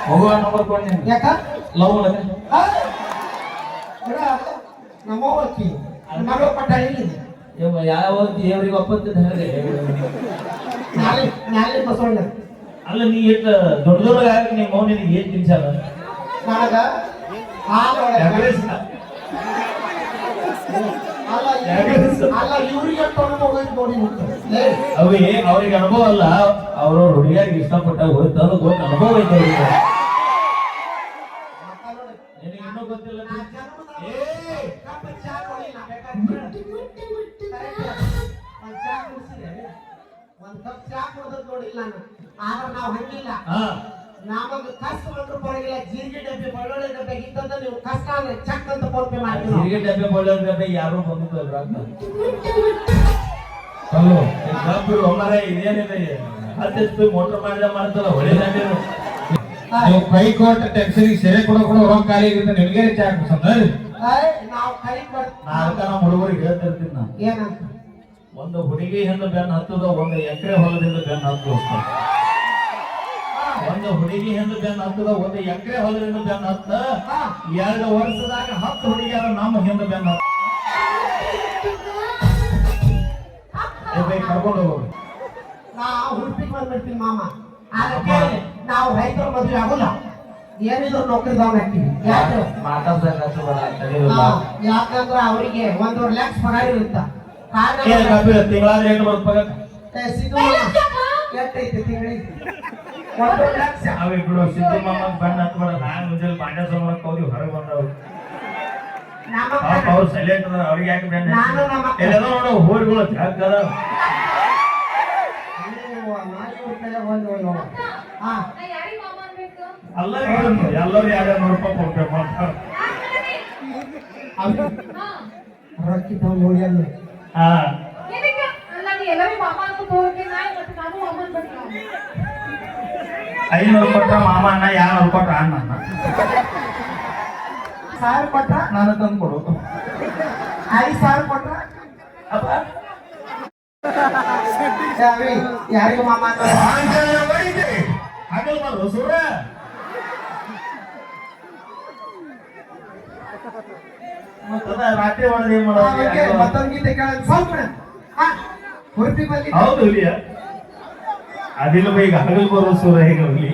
ಮಗುವ number ಕೊಡ್ತೀನಿ ಯಾಕ love ಒಳಗೆ ನಮ್ಮ ಅಕ್ಕಿ ಮಗಳು ಪಟ್ಟ ಎಲ್ಲಿದೆ ಯಾವ ದೇವರಿಗೆ ಒಪ್ಪಂತ ಹೇಳಿ ನಾಳೆ ಬಸವಣ್ಣ ಅಲ್ಲ ನೀ ಎಷ್ಟು ದೊಡ್ಡ ದೊಡ್ಡ ನಿಮ್ಮ ಮೌನ ನಿನಗೆ ಏನ್ ತಿನ್ಸಲ್ಲ ನನಗ ಅಲ್ಲ ಇವ್ರಿಗೆ ನೋಡಿ ಅವ್ರಿಗೆ ಅನುಭವ ಅಲ್ಲ ಅವ್ರ ಹುಡುಗಿಯಾಗಿ ಇಷ್ಟಪಟ್ಟ ಹೋಯ್ತು ಗೊತ್ತ ಅನುಭವ ಐತೆ ಅವ್ರಿಗೆ ನಿನಗೆ ಇನ್ನೂ ಗೊತ್ತಿಲ್ಲ ಒಂದ್ ಕಪ್ ಚಾ ಕುಡ್ದದ್ ನೋಡಿಲ್ಲ ನಾನು ಆದ್ರೆ ನಾವು ಹಂಗಿಲ್ಲ ನಮಗೆ ಕಷ್ಟ ಬಂದ್ರು ಪರವಾಗಿಲ್ಲ ಜೀರಿಗೆ ಡಬ್ಬೆ ಬಳ್ಳೊಳ್ಳಿ ಡಬ್ಬೆ ಇದ್ದಂತ ನೀವು ಕಷ್ಟ ಅಂದ್ರೆ ಚಕ್ ಅಂತ ಫೋನ್ ಪೇ ಮಾಡ್ತೀವಿ ಜೀರಿಗೆ ಡಬ್ಬೆ ಬಳ್ಳೊಳ್ಳಿ ಡಬ್ಬೆ ಯಾರು ಬಂದಿದ್ದಲ್ಲ ಹಲೋ ಡಬ್ಬಿ ಒಮ್ಮರ ಇದೇನಿದೆ ಹತ್ತೆಷ್ಟು ಮೋಟರ್ ಮಾಡಿದ ಮಾಡ್ತಾರ ಹೊಳೆದಂಗೆ ನೀವು ಕೈ ಕೊಟ್ಟು ಟ್ಯಾಕ್ಸಿಗೆ ಸೆರೆ ಕೊಡೋ ರೊಕ್ಕ ಖಾಲಿ ಇರುತ್ತೆ ನಿಮಗೆ ಚಾ ಕುಡ್ಸಂದ್ರೆ ನಾವು ಕೈ ಕೊಟ್ಟು ನಮ್ಮ ಹುಡುಗರಿಗೆ ಹೇಳ್ತಿರ್ತೀನಿ ನಾನು ಏನಂತ ಒಂದು ಹುಡುಗಿ ಹೆಣ್ಣು ಬೆನ್ನು ಹತ್ತದ ಒಂದು ಎಕರೆ ಹೊಲದಿಂದ ಬೆನ್ನು ಹತ್ತು ಒಂದು ಹುಡುಗಿ ಹೆಣ್ಣು ಬೆನ್ನು ಹತ್ತದ ಒಂದು ಎಕರೆ ಹೊಲದಿಂದ ಬೆನ್ನು ಹತ್ತ 2 ವರ್ಷದಾಗ 10 ಹುಡುಗಿಯರ ನಮ್ಮ ಹಿಂದೆ ಬೆನ್ನು ಹತ್ತ ಕರ್ಕೊಂಡು ಹೋಗೋದು ನಾವು ಹುಡುಪಿಗೆ ಬಂದ್ಬಿಡ್ತೀವಿ ಮಾಮ ಅದಕ್ಕೆ ನಾವು ರೈತರ ಮದುವೆ ಆಗೋಲ್ಲ ಏನಿದ್ರು ನೌಕರಿದವನ್ ಹಾಕ್ತೀವಿ ಯಾಕಂದ್ರೆ ಅವರಿಗೆ 1.5 ಲಕ್ಷ ಪಗಾರ ಇರುತ್ತ ತಿಂಗಳಾದ್ರೆ ಏನು ಬರ್ತದೆ ಎಷ್ಟೈತೆ ತಿಂಗಳಿಗೆ 1.5 ಲಕ್ಷ ಅವೆ ಬಿಡು ಸಿದ್ದು ಮಾಮ ಬಣ್ಣ ಹತ್ಬೇಡ ನಾನು ಮುಂಜಾನೆ ಬಾಂಡೆ ಸೋಮಕ್ಕೆ ಹೋಗಿ ಹೊರಗೆ ಬಂದವು ಅವ್ರು ಸೈಲೆಂಟ್ ಅದ ಅವ್ರಿಗೆ ಯಾಕೆ ಬೆನ್ನ ಎಲ್ಲೆಲ್ಲ ನೋಡು ಹೋರಿಗಳು ಹಾಕದ ಎಲ್ಲರೂ ಯಾರ್ಯಾರು ನೋಡ್ಕೊಂಡು ಹೋಗ್ಬೇಕು ಮಾಡ್ತಾರೆ ರೊಕ್ಕಿ ತಗೊಂಡು ನೋಡಿ ಅಲ್ಲಿ ಹಾ ಐನೂರು ಕೊಟ್ಟ ಮಾಮ ಅಣ್ಣ 200 ಕೊಟ್ಟ ಅಣ್ಣ 1000 ಕೊಟ್ಟ ನಾನು ತಂದು ಕೊಡು 5000 ಕೊಟ್ಟ ಅಪ್ಪ ಯಾರಿಗೂ ಮಾಮ ಹಗಲ್ ಬರು ಸೂರ ರಾತ್ರಿ ಒಳಗೆ ಏನ್ ಮಾಡೋದು ಮತ್ತೊಂದು ಗೀತೆ ಕೇಳ ಸ್ವಲ್ಪ ಹುಡುಪಿ ಬಲ್ಲಿ ಹೌದು ಇಲ್ಲಿಯ ಅದಿಲ್ಲ ಈಗ ಹಗಲ್ ಬರೋ ಸೂರ ಹೇಗೆ ಹೋಗ್ಲಿ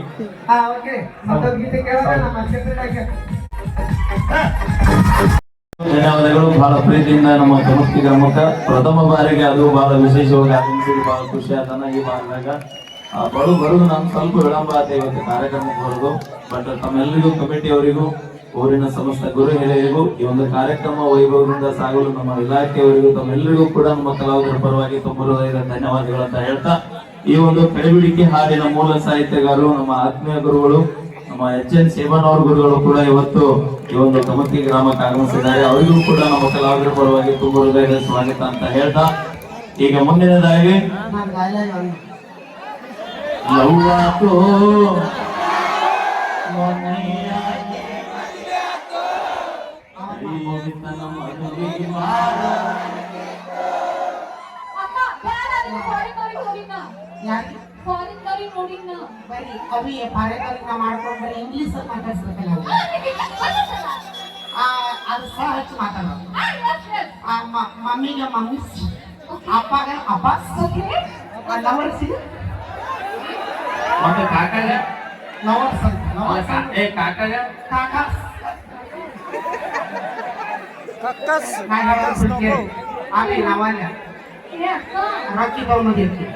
ಓಕೆ ಮತ್ತೊಂದು ಗೀತೆ ಕೇಳೋಣ ನಮ್ಮ ಸೆಕ್ರೆಟರಿ ಧನ್ಯವಾದಗಳು. ಬಹಳ ಪ್ರೀತಿಯಿಂದ ನಮ್ಮ ಕಮಸ್ತಿ ಗ್ರಾಮಕ್ಕೆ ಪ್ರಥಮ ಬಾರಿಗೆ ಅದು ಬಹಳ ವಿಶೇಷವಾಗಿ ಆಗಮಿಸಿದ್ದು ಬಹಳ ಖುಷಿ ಆತನ ಈ ಭಾಗದಾಗ ಬರುದು ನಾನು ಸ್ವಲ್ಪ ವಿಳಂಬ ಆತ ಇವತ್ತು ಕಾರ್ಯಕ್ರಮಕ್ಕೆ ಬರುದು. ಬಟ್ ತಮ್ಮೆಲ್ಲರಿಗೂ ಕಮಿಟಿಯವರಿಗೂ ಊರಿನ ಸಮಸ್ತ ಗುರು ಹಿರಿಯರಿಗೂ ಈ ಒಂದು ಕಾರ್ಯಕ್ರಮ ವೈಭವದಿಂದ ಸಾಗಲು ನಮ್ಮ ಇಲಾಖೆಯವರಿಗೂ ತಮ್ಮೆಲ್ಲರಿಗೂ ಕೂಡ ನಮ್ಮ ಕಲಾವಿದರ ಪರವಾಗಿ ತುಂಬ ಹೃದಯದ ಧನ್ಯವಾದಗಳಂತ ಹೇಳ್ತಾ ಈ ಒಂದು ಕೈಬಿಡಿಕೆ ಹಾಡಿನ ಮೂಲ ಸಾಹಿತ್ಯಗಾರರು ನಮ್ಮ ಆತ್ಮೀಯ ಗುರುಗಳು ನಮ್ಮ HN ಸೇವನ್ ಅವ್ರ ಗುರುಗಳು ಕೂಡ ಇವತ್ತು ಈ ಒಂದು ಕಮತಿ ಗ್ರಾಮಕ್ಕೆ ಆಗಮಿಸಿದ್ದಾರೆ. ಅವರಿಗೂ ಕೂಡ ನಮ್ಮ ಕಲಾವಿದರ ಪರವಾಗಿ ತುಂಬ ಹೃದಯದ ಸ್ವಾಗತ ಅಂತ ಹೇಳ್ತಾ ಈಗ ಮುಂದಿನದಾಗಿ ಅವಿ ಪಾರೇಕರಿನ ಮಾಡ್ಕೊಂಡು ಬರೀ ಇಂಗ್ಲಿಷ್ ಮಾತಾಡ್ಸ್ಬೇಕಲ್ಲ ಅದು ಸಹ ಹಚ್ಚಿ ಮಾತಾಡೋದು ಮಮ್ಮಿಗೆ ಮಮ್ಮಿ ಅಪ್ಪಗ ಅಪ್ಪ ಲವರ್ಸಿ ಮತ್ತೆ ಕಾಕಾಗ ಲವರ್ಸ್ ಕಾಕಾಗ ಕಾಕಾ ಆಮೇಲೆ ನಾವಲ್ಲ ರೊಕ್ಕಿ ತಗೊಂಡಿರ್ತೀವಿ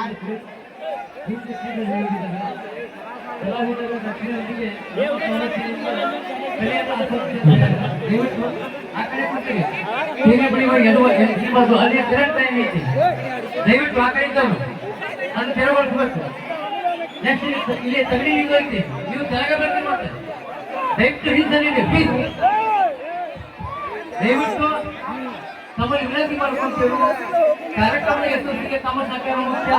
ಮಾಡ್ತೀವಿ ಹಿಂದೆ ಸೀದಾ ಹೇಳಿದ್ದಾರೆ ಕಲಾವಿದರ ದಕ್ಷಿಣರಿಗೆ ಕಲೆಯನ್ನು ಆಸ್ವಾದಿಸಿದ್ದಾರೆ. ದಯವಿಟ್ಟು ಆ ಕಡೆ ಕೊಟ್ಟಿರಿ ಹೀಗೆ ಬಳಿವರೆಗೆ ಅದು ಅಲ್ಲಿ ಕರೆಂಟ್ ಟೈಮ್ ಐತಿ, ದಯವಿಟ್ಟು ಆ ಕಡೆ ಇದ್ದವರು ಅದನ್ನು ತೆರವುಗೊಳಿಸಬೇಕು. ನೆಕ್ಸ್ಟ್ ಇಲ್ಲಿ ತಗಡಿ ನೀವು ಐತಿ, ನೀವು ತೆಲಗ ಬರ್ತೀರಿ ಮತ್ತೆ ದಯವಿಟ್ಟು ಹಿಂದೆ ಪ್ಲೀಸ್. ದಯವಿಟ್ಟು ತಮ್ಮಲ್ಲಿ ವಿನಂತಿ ಮಾಡ್ಕೊಂತೇವೆ, ಕಾರ್ಯಕ್ರಮ ಯಶಸ್ವಿಗೆ ತಮ್ಮ ಸಹಕಾರ ಮುಖ್ಯ.